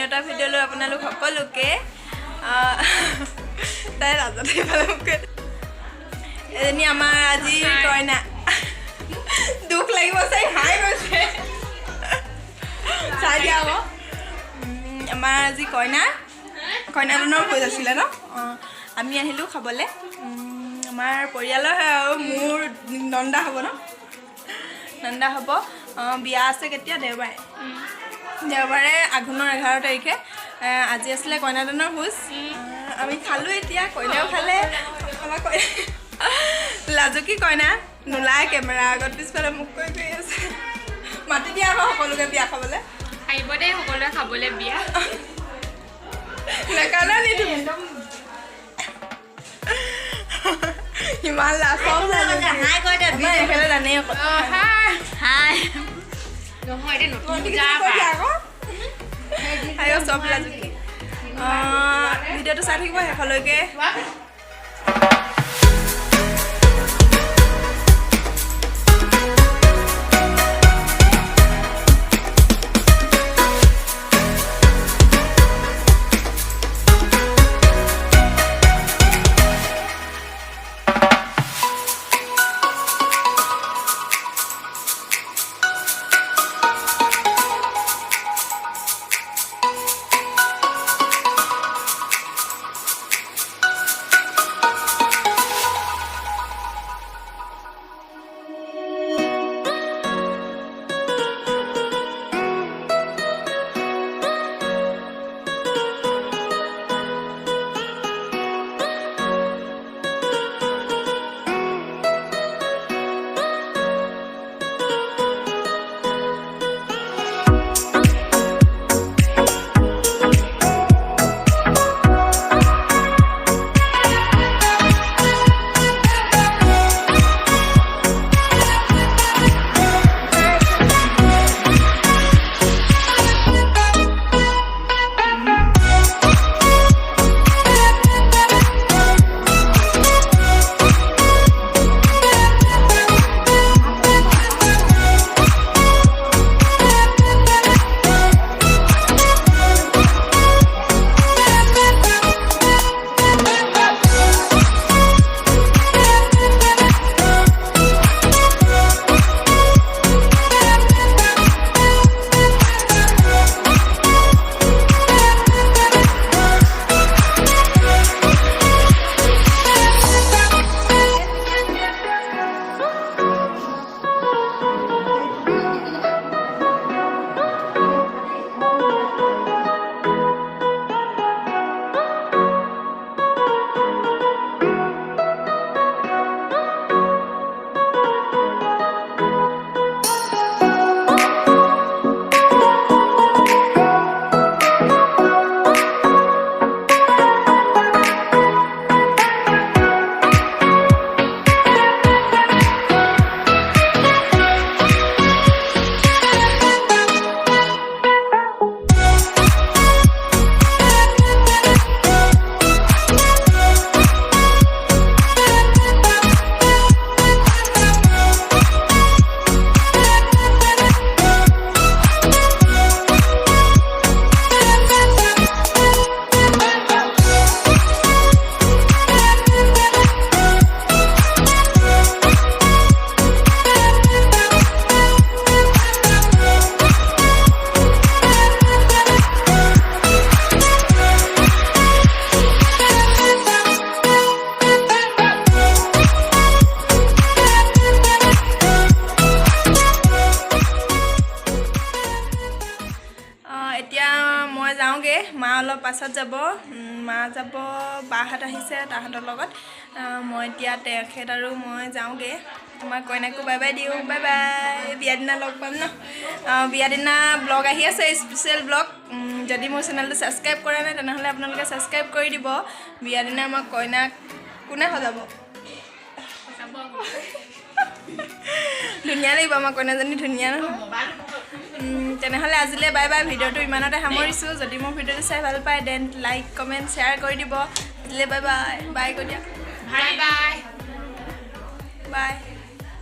অন্য এটা ভিডিঅ' লৈ আপোনালোক সকলোকে তাই ৰাজতে ভালকে এজনী আমাৰ আজি কইনা দুখ লাগিব চাই হাই গৈছে চাই দিয়া আকৌ আমাৰ আজি কইনাজনৰ ভোজ আছিলে ন আমি আহিলোঁ খাবলৈ আমাৰ পৰিয়ালৰ আৰু মোৰ নন্দা হ'ব ন নন্দা হ'ব বিয়া আছে কেতিয়া দেওবাৰে আঘোণৰ 11 তাৰিখে আজি আছিলে কইনাজনৰ ভোজ আমি খালোঁ এতিয়া কইনাও খালে আমাৰ লাজুকী কইনা নোলায় কেমেৰা আগত পিছফালে মোক কৈ আছে মাতি দিয়া আকৌ সকলোকে বিয়া খাবলৈ আহিব দেই সকলোৱে খাবলৈ বিয়া নেকালা নি তুমি ইমান লাজৰ হাই কৈ দে এইফালে জানেই অকল হাই নহয় এতিয়া নতুন পূজা আয়ো চব লাজুকী ভিডিঅ'টো চাই থাকিব শেষলৈকে মা অলপ পাছত যাব মা যাব বাহাত আহিছে তাহাঁতৰ লগত মই এতিয়া তেখেত আৰু মই যাওঁগে তোমাক কইনাকো বাই বাই দিওঁ বাই বাই বিয়া দিনা লগ পাম ন বিয়া দিনা ব্লগ আহি আছে স্পেচিয়েল ব্লগ যদি মোৰ চেনেলটো ছাবস্ক্ৰাইব কৰা নাই তেনেহ'লে আপোনালোকে ছাবস্ক্ৰাইব কৰি দিব বিয়া দিনা আমাক কইনাক কোনে সজাব ধুনীয়া লাগিব আমাৰ কইনাজনী ধুনীয়া নহয় তেনেহ'লে আজিলৈ বাই বাই ভিডিঅ'টো ইমানতে সামৰিছোঁ যদি মোৰ ভিডিঅ'টো চাই ভাল পায় দেন লাইক কমেণ্ট শ্বেয়াৰ কৰি দিব আজিলৈ বাই বাই বাই কৈ দিয়া বাই বাই বাই